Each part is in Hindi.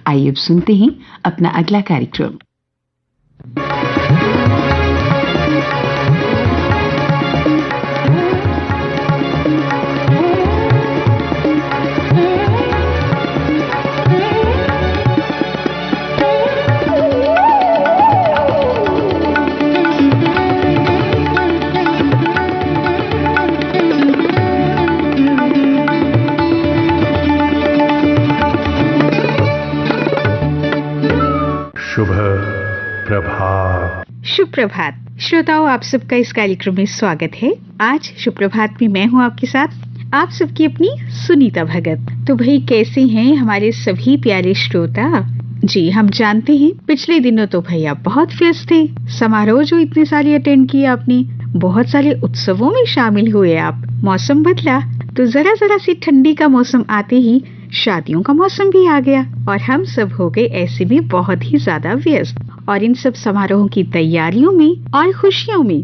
आइए अब सुनते हैं अपना अगला कार्यक्रम। शुभ प्रभात। शुभ प्रभात श्रोताओं, आप सबका इस कार्यक्रम में स्वागत है। आज शुभ प्रभात में मैं हूँ आपके साथ, आप सबकी अपनी सुनीता भगत। तो भाई कैसे हैं हमारे सभी प्यारे श्रोता? जी हम जानते हैं पिछले दिनों तो भाई आप बहुत व्यस्त थे। समारोह जो इतने सारे अटेंड किए आपने, बहुत सारे उत्सवों में शामिल हुए आप। मौसम बदला तो जरा सी ठंडी का मौसम आते ही शादियों का मौसम भी आ गया और हम सब हो गए ऐसे में बहुत ही ज्यादा व्यस्त। और इन सब समारोहों की तैयारियों में और खुशियों में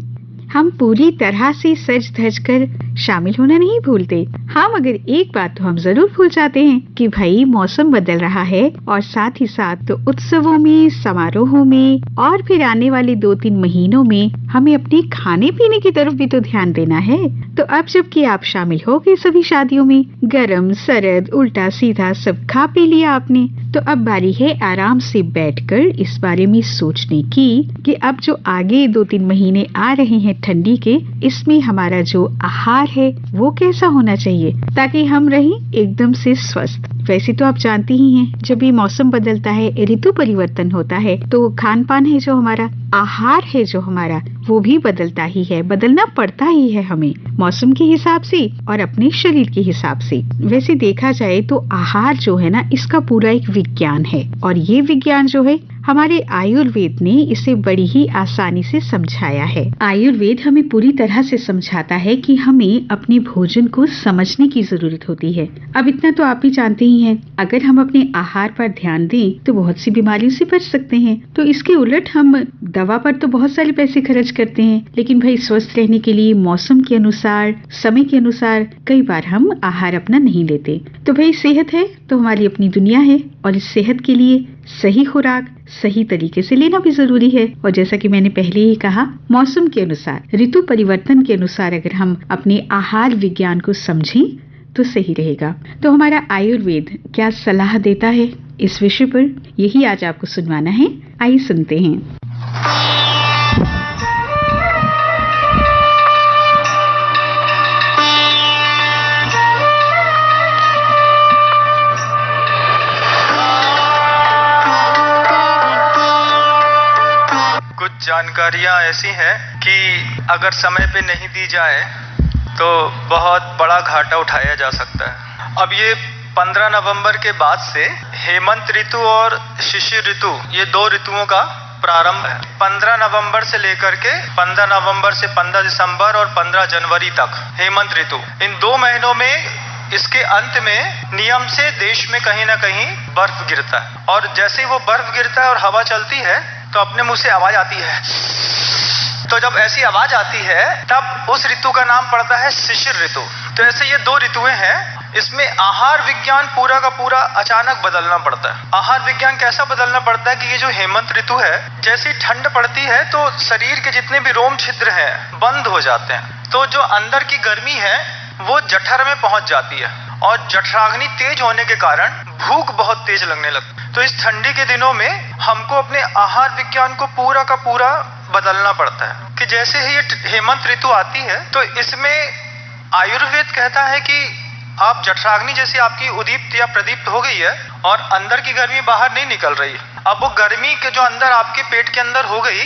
हम पूरी तरह से सज धज कर शामिल होना नहीं भूलते। हाँ, मगर एक बात तो हम जरूर भूल जाते हैं कि भाई मौसम बदल रहा है और साथ ही साथ तो उत्सवों में, समारोहों में और फिर आने वाले 2-3 महीनों में हमें अपने खाने पीने की तरफ भी तो ध्यान देना है। तो अब जबकि आप शामिल हो गए सभी शादियों में, गरम सरद उल्टा सीधा सब खा पी लिया आपने, तो अब बारी है आराम से बैठकर इस बारे में सोचने की कि अब जो आगे 2-3 महीने आ रहे हैं ठंडी के, इसमें हमारा जो आहार है वो कैसा होना चाहिए ताकि हम रहें एकदम से स्वस्थ। वैसे तो आप जानते ही हैं, जब ये मौसम बदलता है, ऋतु परिवर्तन होता है, तो खान पान है जो हमारा, आहार है जो हमारा, वो भी बदलता ही है, बदलना पड़ता ही है हमें मौसम के हिसाब से और अपने शरीर के हिसाब से। वैसे देखा जाए तो आहार जो है ना, इसका पूरा एक विज्ञान है और ये विज्ञान जो है हमारे आयुर्वेद ने इसे बड़ी ही आसानी से समझाया है। आयुर्वेद हमें पूरी तरह से समझाता है कि हमें अपने भोजन को समझने की जरूरत होती है। अब इतना तो आप भी जानते ही हैं, अगर हम अपने आहार पर ध्यान दें तो बहुत सी बीमारियों से बच सकते हैं। तो इसके उलट हम दवा पर तो बहुत सारे पैसे खर्च करते हैं, लेकिन भाई स्वस्थ रहने के लिए मौसम के अनुसार, समय के अनुसार कई बार हम आहार अपना नहीं लेते। तो भाई सेहत है तो हमारी अपनी दुनिया है और इस सेहत के लिए सही खुराक सही तरीके से लेना भी जरूरी है। और जैसा कि मैंने पहले ही कहा, मौसम के अनुसार, ऋतु परिवर्तन के अनुसार अगर हम अपने आहार विज्ञान को समझें तो सही रहेगा। तो हमारा आयुर्वेद क्या सलाह देता है इस विषय पर, यही आज आपको सुनवाना है। आइए सुनते हैं। जानकारियां ऐसी हैं कि अगर समय पे नहीं दी जाए तो बहुत बड़ा घाटा उठाया जा सकता है। अब ये 15 नवंबर के बाद से हेमंत ऋतु और शिशिर ऋतु, ये 2 ऋतुओं का प्रारंभ है। 15 नवंबर से लेकर के 15 नवंबर से 15 दिसंबर और 15 जनवरी तक हेमंत ऋतु। इन 2 महीनों में इसके अंत में नियम से देश में कहीं ना कहीं बर्फ गिरता है और जैसे ही वो बर्फ गिरता है और हवा चलती है तो अपने मुंह से आवाज आती है। तो जब ऐसी आवाज आती है तब उस ऋतु का नाम पड़ता है शिशिर ऋतु। तो ऐसे ये 2 ऋतुएं हैं, इसमें आहार विज्ञान पूरा का पूरा अचानक बदलना पड़ता है। आहार विज्ञान कैसा बदलना पड़ता है कि ये जो हेमंत ऋतु है, जैसी ठंड पड़ती है तो शरीर के जितने भी रोम छिद्र हैं बंद हो जाते हैं, तो जो अंदर की गर्मी है वो जठर में पहुंच जाती है और जठराग्नि तेज होने के कारण भूख बहुत तेज लगने लगती है। तो इस ठंडी के दिनों में हमको अपने आहार विज्ञान को पूरा का पूरा बदलना पड़ता है कि जैसे ही ये हेमंत ऋतु आती है तो इसमें आयुर्वेद कहता है कि आप जठराग्नि जैसी आपकी उदीप्त या प्रदीप्त हो गई है और अंदर की गर्मी बाहर नहीं निकल रही है। अब वो गर्मी के जो अंदर आपके पेट के अंदर हो गई,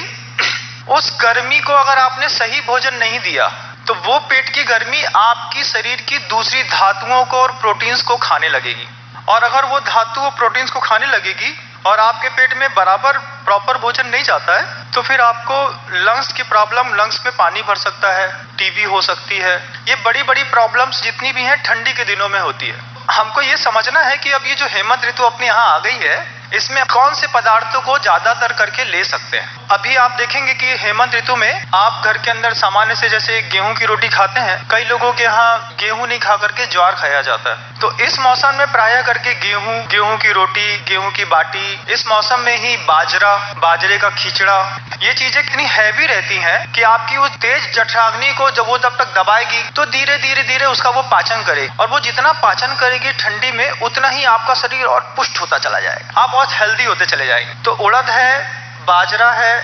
उस गर्मी को अगर आपने सही भोजन नहीं दिया तो वो पेट की गर्मी आपकी शरीर की दूसरी धातुओं को और प्रोटीन्स को खाने लगेगी और अगर वो धातु और प्रोटीन्स को खाने लगेगी और आपके पेट में बराबर प्रॉपर भोजन नहीं जाता है तो फिर आपको लंग्स की प्रॉब्लम, लंग्स में पानी भर सकता है, टीबी हो सकती है। ये बड़ी बड़ी प्रॉब्लम्स जितनी भी हैं ठंडी के दिनों में होती है। हमको ये समझना है कि अब ये जो हेमंत ऋतु अपने यहाँ आ गई है, इसमें कौन से पदार्थों को ज्यादातर करके ले सकते हैं। अभी आप देखेंगे कि हेमंत ऋतु में आप घर के अंदर सामान्य से जैसे गेहूं की रोटी खाते हैं, कई लोगों के यहाँ गेहूं नहीं खा करके ज्वार खाया जाता है। तो इस मौसम में प्रायः करके गेहूं की रोटी, गेहूं की बाटी, इस मौसम में ही बाजरा, बाजरे का खिचड़ा, ये चीजें इतनी हैवी रहती हैं कि आपकी उस तेज जठराग्नि को जब वो तब तक दबाएगी तो धीरे धीरे धीरे उसका वो पाचन करेगी, और वो जितना पाचन करेगी ठंडी में उतना ही आपका शरीर और पुष्ट होता चला जाएगा, आप बहुत हेल्दी होते चले जाएंगे। तो उड़द है, बाजरा है,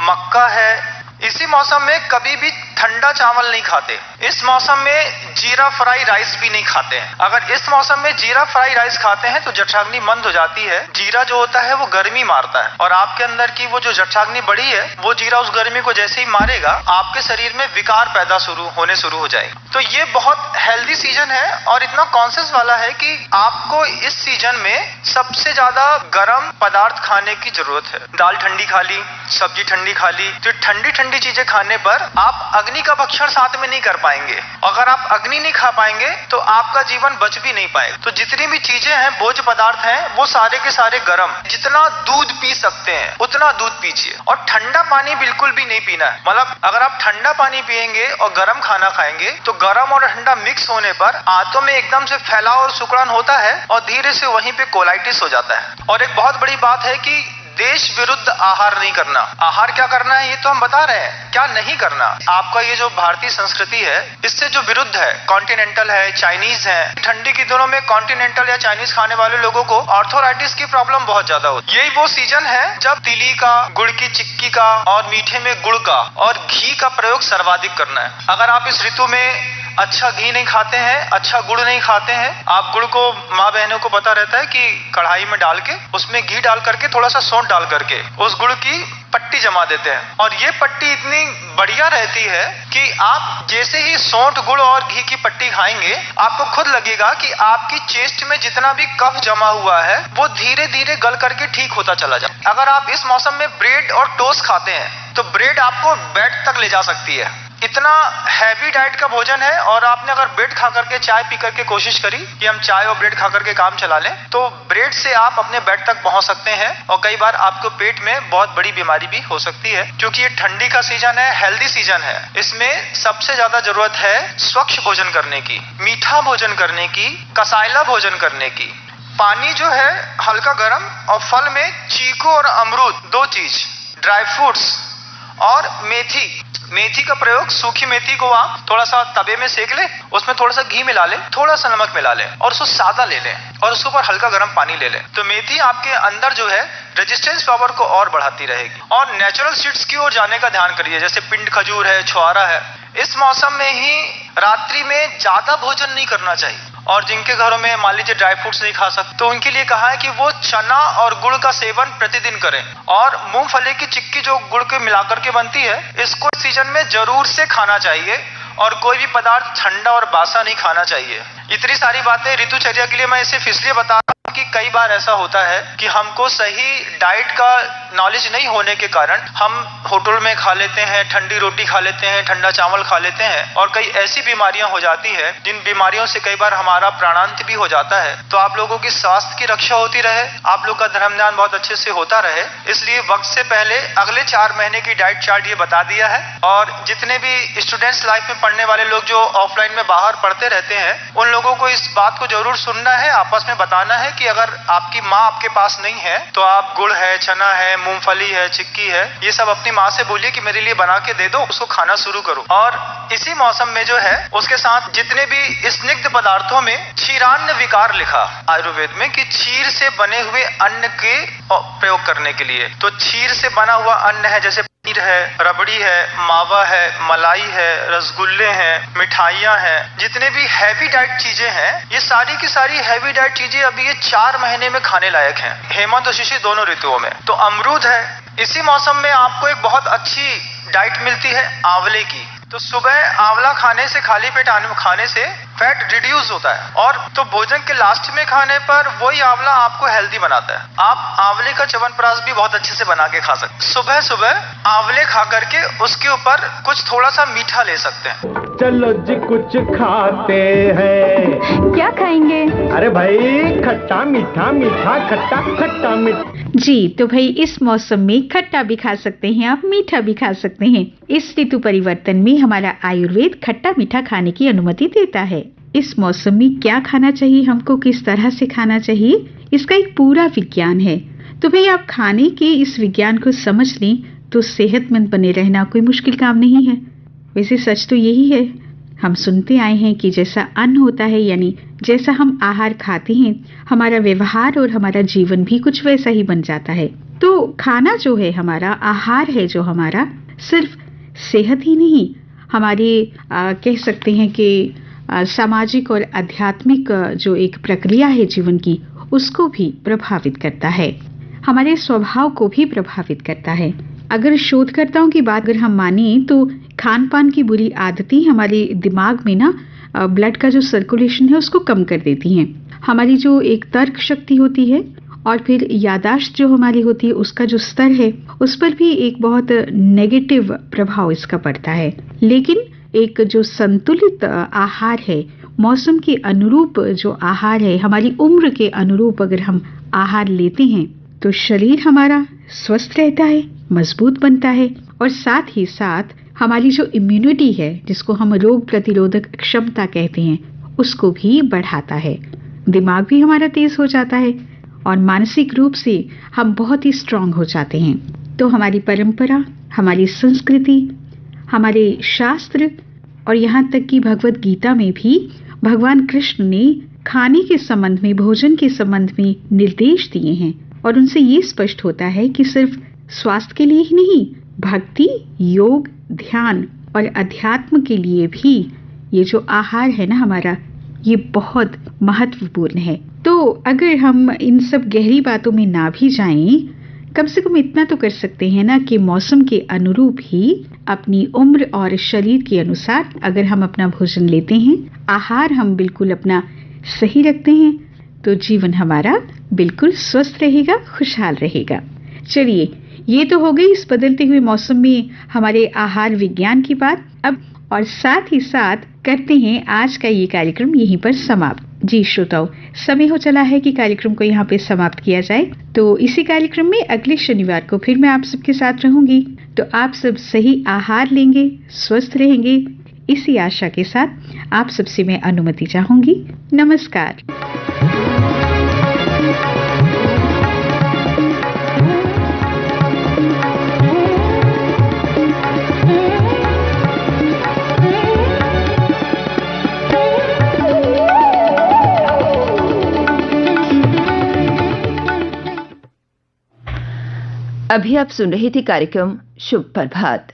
मक्का है। इसी मौसम में कभी भी ठंडा चावल नहीं खाते। इस मौसम में जीरा फ्राई राइस भी नहीं खाते हैं। अगर इस मौसम में जीरा फ्राई राइस खाते हैं तो जठराग्नि मंद हो जाती है। जीरा जो होता है वो गर्मी मारता है, और आपके अंदर की वो जो जठराग्नि बढ़ी है वो जीरा उस गर्मी को जैसे ही मारेगा आपके शरीर में विकार पैदा होने शुरू हो जाएगा। तो ये बहुत हेल्दी सीजन है और इतना कॉन्शियस वाला है कि आपको इस सीजन में सबसे ज्यादा गर्म पदार्थ खाने की जरूरत है। दाल ठंडी खा ली, सब्जी ठंडी खा ली। तो ठंडी ठंडी चीजें खाने पर आप अग्नि का भक्षण साथ में नहीं कर पाएंगे। अगर आप अग्नि नहीं खा पाएंगे तो आपका जीवन बच भी नहीं पाएगा। तो जितनी भी चीजें हैं, भोज्य पदार्थ हैं, वो सारे के सारे गर्म। जितना दूध पी सकते हैं उतना दूध पीजिए, और ठंडा पानी बिल्कुल भी नहीं पीना है। मतलब अगर आप ठंडा पानी पिएंगे और गर्म खाना खाएंगे तो गर्म और ठंडा मिक्स होने पर आंतों में एकदम से फैलाव और सिकुड़न होता है और धीरे से वहीं पे कोलाइटिस हो जाता है। और एक बहुत बड़ी बात है कि देश विरुद्ध आहार नहीं करना। आहार क्या करना है ये तो हम बता रहे हैं, क्या नहीं करना। आपका ये जो भारतीय संस्कृति है इससे जो विरुद्ध है, कॉन्टिनेंटल है, चाइनीज है। ठंडी के दिनों में कॉन्टिनेंटल या चाइनीज खाने वाले लोगों को आर्थराइटिस की प्रॉब्लम बहुत ज्यादा होती है। यही वो सीजन है जब तिली का, गुड़ की चिक्की का और मीठे में गुड़ का और घी का प्रयोग सर्वाधिक करना है। अगर आप इस ऋतु में अच्छा घी नहीं खाते हैं, अच्छा गुड़ नहीं खाते हैं, आप गुड़ को, माँ बहनों को पता रहता है कि कढ़ाई में डाल के उसमें घी डाल करके थोड़ा सा सौंठ डाल करके उस गुड़ की पट्टी जमा देते हैं, और ये पट्टी इतनी बढ़िया रहती है कि आप जैसे ही सौंठ, गुड़ और घी की पट्टी खाएंगे आपको खुद लगेगा कि आपकी चेस्ट में जितना भी कफ जमा हुआ है वो धीरे धीरे गल करके ठीक होता चला जाए। अगर आप इस मौसम में ब्रेड और टोस्ट खाते हैं तो ब्रेड आपको बेड तक ले जा सकती है। इतना हैवी डाइट का भोजन है, और आपने अगर ब्रेड खा करके, चाय पी करके कोशिश करी कि हम चाय और ब्रेड खा करके काम चला लें, तो ब्रेड से आप अपने बेड तक पहुंच सकते हैं, और कई बार आपको पेट में बहुत बड़ी बीमारी भी हो सकती है। क्योंकि ये ठंडी का सीजन है, हेल्दी सीजन है, इसमें सबसे ज्यादा जरूरत है स्वच्छ भोजन करने की, मीठा भोजन करने की, कसाइला भोजन करने की। पानी जो है हल्का गर्म, और फल में चीकू और अमरूद, दो चीज, ड्राई फ्रूट्स और मेथी। मेथी का प्रयोग, सूखी मेथी को आप थोड़ा सा तवे में सेक ले, उसमें थोड़ा सा घी मिला ले, थोड़ा सा नमक मिला ले, और उसको सादा ले लें, और उसके ऊपर हल्का गर्म पानी ले लें। तो मेथी आपके अंदर जो है रेजिस्टेंस पावर को और बढ़ाती रहेगी। और नेचुरल सीड्स की ओर जाने का ध्यान करिए, जैसे पिंड खजूर है, छुआरा है। इस मौसम में ही रात्रि में ज्यादा भोजन नहीं करना चाहिए। और जिनके घरों में मान लीजिए ड्राई फ्रूट्स नहीं खा सकते तो उनके लिए कहा है कि वो चना और गुड़ का सेवन प्रतिदिन करें, और मूंगफली की चिक्की जो गुड़ के मिलाकर के बनती है, इसको इस सीजन में जरूर से खाना चाहिए, और कोई भी पदार्थ ठंडा और बासा नहीं खाना चाहिए। इतनी सारी बातें ऋतुचर्या के लिए मैं इसे इसलिए बता रहा हूं कि कई बार ऐसा होता है कि हमको सही डाइट का नॉलेज नहीं होने के कारण हम होटल में खा लेते हैं, ठंडी रोटी खा लेते हैं, ठंडा चावल खा लेते हैं, और कई ऐसी बीमारियां हो जाती है जिन बीमारियों से कई बार हमारा प्राणांत भी हो जाता है। तो आप लोगों की स्वास्थ्य की रक्षा होती रहे, आप लोग का धर्म ध्यान बहुत अच्छे से होता रहे, इसलिए वक्त से पहले अगले 4 महीने की डाइट चार्ट ये बता दिया है। और जितने भी स्टूडेंट्स लाइफ में पढ़ने वाले लोग जो ऑफलाइन में बाहर पढ़ते रहते हैं, उन लोगों को इस बात को जरूर सुनना है, आपस में बताना है कि अगर आपकी माँ आपके पास नहीं है तो आप गुड़ है, चना है, मूंगफली है, चिक्की है, ये सब अपनी माँ से बोलिए कि मेरे लिए बना के दे दो, उसको खाना शुरू करो। और इसी मौसम में जो है उसके साथ जितने भी स्निग्ध पदार्थों में क्षीरान्न विकार लिखा आयुर्वेद में कि क्षीर से बने हुए अन्न के प्रयोग करने के लिए। तो क्षीर से बना हुआ अन्न है, जैसे पनीर है, रबड़ी है, मावा है, मलाई है, रसगुल्ले हैं, मिठाइयां हैं, जितने भी हैवी डाइट चीजें हैं, ये सारी की सारी हैवी डाइट चीजें अभी ये 4 महीने में खाने लायक हैं, हेमंत और शिशिर दोनों ऋतुओं में। तो अमरूद है, इसी मौसम में आपको एक बहुत अच्छी डाइट मिलती है आंवले की। तो सुबह आंवला खाने से, खाली पेट खाने से फैट रिड्यूस होता है। और तो भोजन के लास्ट में खाने पर वही आंवला आपको हेल्दी बनाता है। आप आंवले का च्यवनप्राश भी बहुत अच्छे से बना के खा सकते हैं। सुबह सुबह आंवले खा करके उसके ऊपर कुछ थोड़ा सा मीठा ले सकते हैं। चलो जी कुछ खाते हैं। क्या खाएंगे? अरे भाई खट्टा मीठा, मीठा खट्टा, खट्टा मीठा। जी, तो भाई इस मौसम में खट्टा भी खा सकते हैं आप, मीठा भी खा सकते हैं। इस ऋतु परिवर्तन में हमारा आयुर्वेद खट्टा मीठा खाने की अनुमति देता है। इस मौसम में क्या खाना चाहिए, हमको किस तरह से खाना चाहिए, इसका एक पूरा विज्ञान है। तो भाई आप खाने के इस विज्ञान को समझ लें तो सेहतमंद बने रहना कोई मुश्किल काम नहीं है। वैसे सच तो यही है, हम सुनते आए हैं कि जैसा अन्न होता है, यानी जैसा हम आहार खाते हैं, हमारा व्यवहार और हमारा जीवन भी कुछ वैसा ही बन जाता है। तो खाना जो है हमारा, आहार है जो हमारा, सिर्फ सेहत ही नहीं, हमारे कह सकते हैं कि सामाजिक और आध्यात्मिक जो एक प्रक्रिया है जीवन की, उसको भी प्रभावित करता है, हमारे स्वभाव को भी प्रभावित करता है। अगर शोधकर्ताओं की बात अगर हम माने तो खान पान की बुरी आदतें हमारे दिमाग में ना ब्लड का जो सर्कुलेशन है उसको कम कर देती हैं। हमारी जो एक तर्क शक्ति होती है और फिर यादाश्त जो हमारी होती है, उसका जो स्तर है, उस पर भी एक बहुत नेगेटिव प्रभाव इसका पड़ता है। लेकिन एक जो संतुलित आहार है, मौसम के अनुरूप जो आहार है, हमारी उम्र के अनुरूप अगर हम आहार लेते हैं तो शरीर हमारा स्वस्थ रहता है, मजबूत बनता है और साथ ही साथ हमारी जो इम्यूनिटी है, जिसको हम रोग प्रतिरोधक क्षमता कहते हैं, उसको भी बढ़ाता है। दिमाग भी हमारा तेज हो जाता है और मानसिक रूप से हम बहुत ही स्ट्रांग हो जाते हैं। तो हमारी परंपरा, हमारी संस्कृति, हमारे शास्त्र और यहाँ तक कि भगवत गीता में भी भगवान कृष्ण ने खाने के संबंध में, भोजन के संबंध में निर्देश दिए हैं और उनसे ये स्पष्ट होता है कि सिर्फ स्वास्थ्य के लिए ही नहीं, भक्ति, योग, ध्यान और अध्यात्म के लिए भी ये जो आहार है ना हमारा, ये बहुत महत्वपूर्ण है। तो अगर हम इन सब गहरी बातों में ना भी जाएं, कम से कम इतना तो कर सकते हैं ना कि मौसम के अनुरूप ही, अपनी उम्र और शरीर के अनुसार अगर हम अपना भोजन लेते हैं, आहार हम बिल्कुल अपना सही रखते हैं, तो जीवन हमारा बिल्कुल स्वस्थ रहेगा, खुशहाल रहेगा। चलिए, ये तो हो गई इस बदलते हुए मौसम में हमारे आहार विज्ञान की बात। अब और साथ ही साथ करते हैं आज का ये कार्यक्रम यहीं पर समाप्त। जी श्रोताओ, समय हो चला है कि कार्यक्रम को यहाँ पे समाप्त किया जाए। तो इसी कार्यक्रम में अगले शनिवार को फिर मैं आप सबके साथ रहूंगी। तो आप सब सही आहार लेंगे, स्वस्थ रहेंगे, इसी आशा के साथ आप सबसे मैं अनुमति चाहूंगी। नमस्कार। अभी आप सुन रहे थे कार्यक्रम शुभ प्रभात।